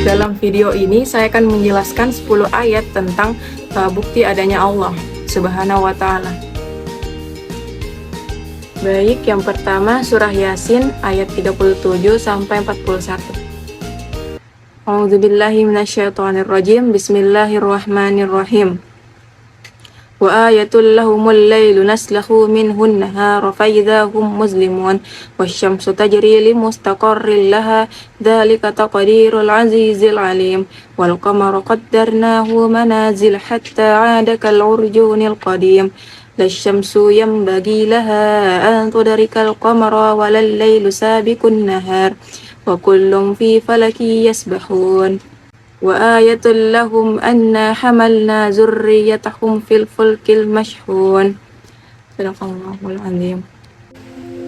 Dalam video ini saya akan menjelaskan 10 ayat tentang bukti adanya Allah Subhanahu wa Ta'ala. Baik, yang pertama surah Yasin ayat 37 sampai 41. A'udzubillahi minasyaitonirrajim. Bismillahirrahmanirrahim. Wa ayatul lahumul lailu naslakhu minhun nahara fa idza hum muslimun wasyamsu tajri li mustaqarrin laha dzalika taqdirul azizil alim wal qamara qaddarnahu manazil hatta 'ada kal urjunil qadim lasyamsu yanbaghi laha an tudrikal qamara walal lailu sabiqun nahar wa kullun fi falaki yasbahun. Wa ayatul lahum anna hamalna zurriyatahum fil fulkil mashhun. Sadaqallahul azim.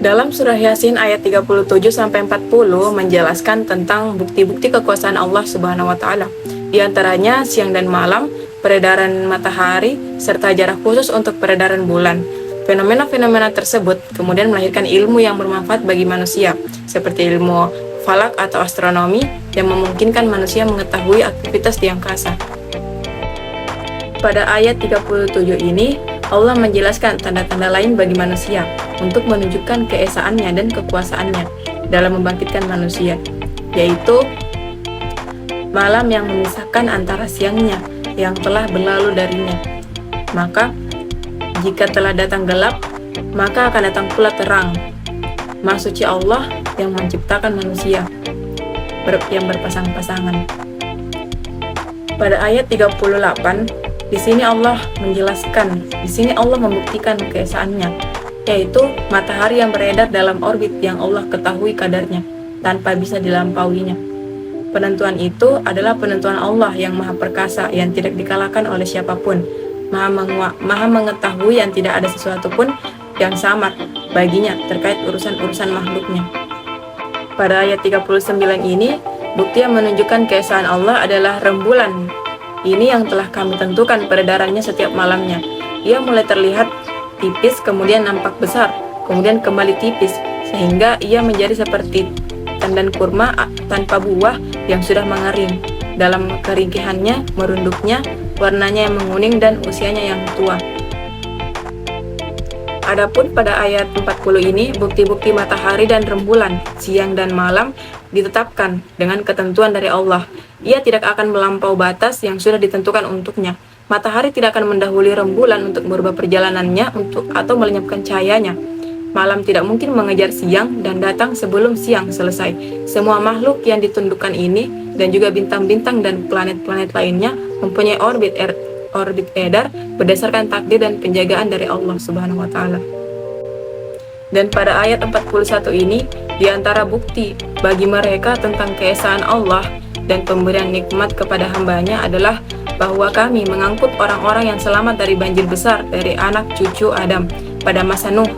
Dalam surah Yasin ayat 37 sampai 40 menjelaskan tentang bukti-bukti kekuasaan Allah Subhanahu wa Ta'ala. Di antaranya siang dan malam, peredaran matahari, serta jarak khusus untuk peredaran bulan. Fenomena-fenomena tersebut kemudian melahirkan ilmu yang bermanfaat bagi manusia, seperti ilmu falak atau astronomi yang memungkinkan manusia mengetahui aktivitas di angkasa. Pada ayat 37 ini, Allah menjelaskan tanda-tanda lain bagi manusia untuk menunjukkan keesaannya dan kekuasaannya dalam membangkitkan manusia, yaitu malam yang memisahkan antara siangnya yang telah berlalu darinya. Maka, jika telah datang gelap, maka akan datang pula terang. Maha suci Allah yang menciptakan manusia yang berpasang-pasangan. Pada ayat 38, di sini Allah membuktikan keesaannya, yaitu matahari yang beredar dalam orbit yang Allah ketahui kadarnya tanpa bisa dilampauinya. Penentuan itu adalah penentuan Allah yang maha perkasa yang tidak dikalahkan oleh siapapun, maha mengetahui yang tidak ada sesuatu pun yang samar baginya terkait urusan-urusan makhluknya. Pada ayat 39 ini, bukti yang menunjukkan keesaan Allah adalah rembulan. Ini yang telah kami tentukan peredarannya setiap malamnya. Ia mulai terlihat tipis, kemudian nampak besar, kemudian kembali tipis, sehingga ia menjadi seperti tandan kurma tanpa buah yang sudah mengering. Dalam keringkihannya, merunduknya, warnanya yang menguning dan usianya yang tua. Adapun pada ayat 40 ini, bukti-bukti matahari dan rembulan, siang dan malam, ditetapkan dengan ketentuan dari Allah. Ia tidak akan melampau batas yang sudah ditentukan untuknya. Matahari tidak akan mendahului rembulan untuk merubah perjalanannya atau melenyapkan cahayanya. Malam tidak mungkin mengejar siang dan datang sebelum siang selesai. Semua makhluk yang ditundukkan ini, dan juga bintang-bintang dan planet-planet lainnya, mempunyai orbit edar berdasarkan takdir dan penjagaan dari Allah Subhanahu wa Ta'ala. Dan pada ayat 41 ini, di antara bukti bagi mereka tentang keesaan Allah dan pemberian nikmat kepada hambanya adalah bahwa kami mengangkut orang-orang yang selamat dari banjir besar dari anak cucu Adam pada masa Nuh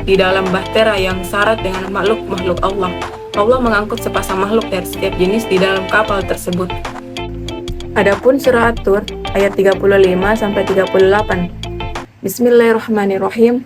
di dalam bahtera yang syarat dengan makhluk-makhluk Allah. Allah mengangkut sepasang makhluk dari setiap jenis di dalam kapal tersebut. Adapun surah At-Tur ayat 35 sampai 38. Bismillahirrahmanirrahim.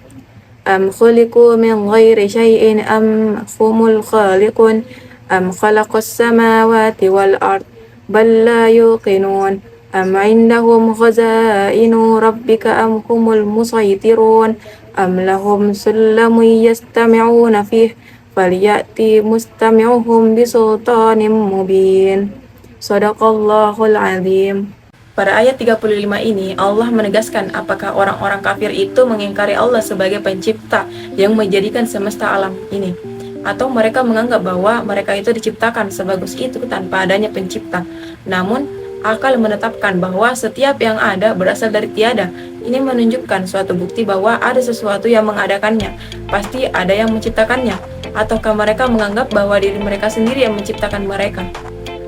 Am khuliqu min ghairi syai'in am humul khaliqun am khalaqas samawati wal ard bal la yuqinun am indahum khazainu rabbika am humul musaytirun am lahum sullamun yastami'una fih falyati mustami'uhum bisultanin mubin. Shadaqallahul azim. Pada ayat 35 ini, Allah menegaskan apakah orang-orang kafir itu mengingkari Allah sebagai pencipta yang menjadikan semesta alam ini, atau mereka menganggap bahwa mereka itu diciptakan sebagus itu tanpa adanya pencipta. Namun, akal menetapkan bahwa setiap yang ada berasal dari tiada. Ini menunjukkan suatu bukti bahwa ada sesuatu yang mengadakannya, pasti ada yang menciptakannya. Ataukah mereka menganggap bahwa diri mereka sendiri yang menciptakan mereka?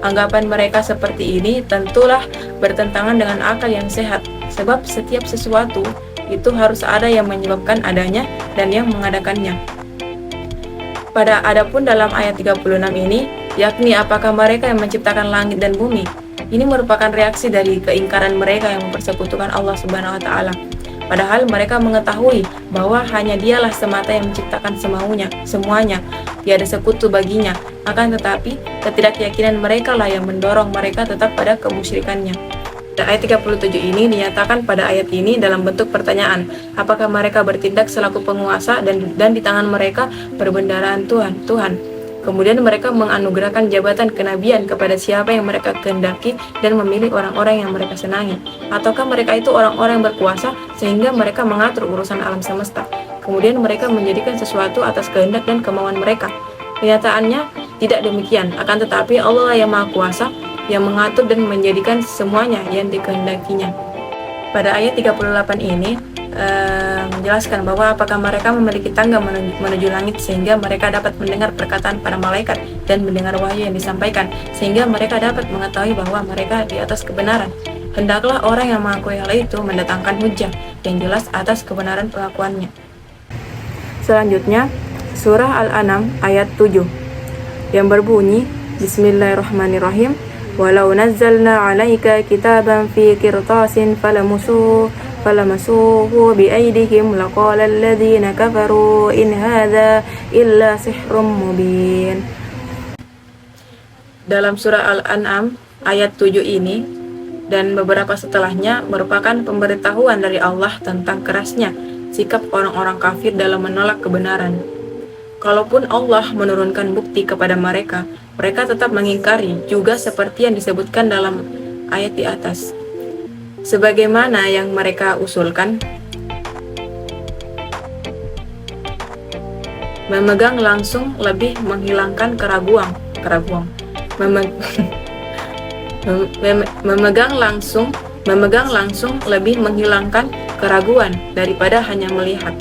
Anggapan mereka seperti ini tentulah bertentangan dengan akal yang sehat, sebab setiap sesuatu itu harus ada yang menyebabkan adanya dan yang mengadakannya. Adapun dalam ayat 36 ini, yakni apakah mereka yang menciptakan langit dan bumi? Ini merupakan reaksi dari keingkaran mereka yang mempersekutukan Allah Subhanahu wa Ta'ala. Padahal mereka mengetahui bahwa hanya Dialah semata yang menciptakan semuanya, tiada sekutu baginya, Akan tetapi, ketidakyakinan mereka lah yang mendorong mereka tetap pada kemusyrikannya. Ayat 37 ini dinyatakan pada ayat ini dalam bentuk pertanyaan, apakah mereka bertindak selaku penguasa dan di tangan mereka perbendaharaan Tuhan. Kemudian mereka menganugerahkan jabatan kenabian kepada siapa yang mereka kehendaki dan memilih orang-orang yang mereka senangi. Ataukah mereka itu orang-orang yang berkuasa sehingga mereka mengatur urusan alam semesta. Kemudian mereka menjadikan sesuatu atas kehendak dan kemauan mereka. Kenyataannya tidak demikian, akan tetapi Allah yang Maha Kuasa yang mengatur dan menjadikan semuanya yang dikehendakinya. Pada ayat 38 ini menjelaskan bahwa apakah mereka memiliki tangga menuju langit sehingga mereka dapat mendengar perkataan para malaikat dan mendengar wahyu yang disampaikan sehingga mereka dapat mengetahui bahwa mereka di atas kebenaran. Hendaklah orang yang mengakui hal itu mendatangkan hujah yang jelas atas kebenaran pengakuannya. Selanjutnya, surah Al-An'am ayat 7 yang berbunyi, Bismillahirrahmanirrahim. Walau nazzalna 'alaika kitaban fi qirtasin falamasuhu biaydihim laqala alladhina kafaru in hadza illa sihrun mubin. Dalam surah Al-An'am ayat 7 ini dan beberapa setelahnya merupakan pemberitahuan dari Allah tentang kerasnya sikap orang-orang kafir dalam menolak kebenaran. Kalaupun Allah menurunkan bukti kepada mereka, mereka tetap mengingkari, juga seperti yang disebutkan dalam ayat di atas. Sebagaimana yang mereka usulkan, memegang langsung lebih menghilangkan keraguan. Memegang langsung lebih menghilangkan keraguan daripada hanya melihat.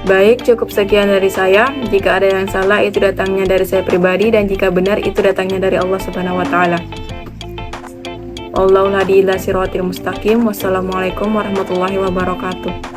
Baik, cukup sekian dari saya. Jika ada yang salah, itu datangnya dari saya pribadi, dan jika benar, itu datangnya dari Allah Subhanahu wa Ta'ala. Wallahul hadi ila siratil mustaqim. Wassalamualaikum warahmatullahi wabarakatuh.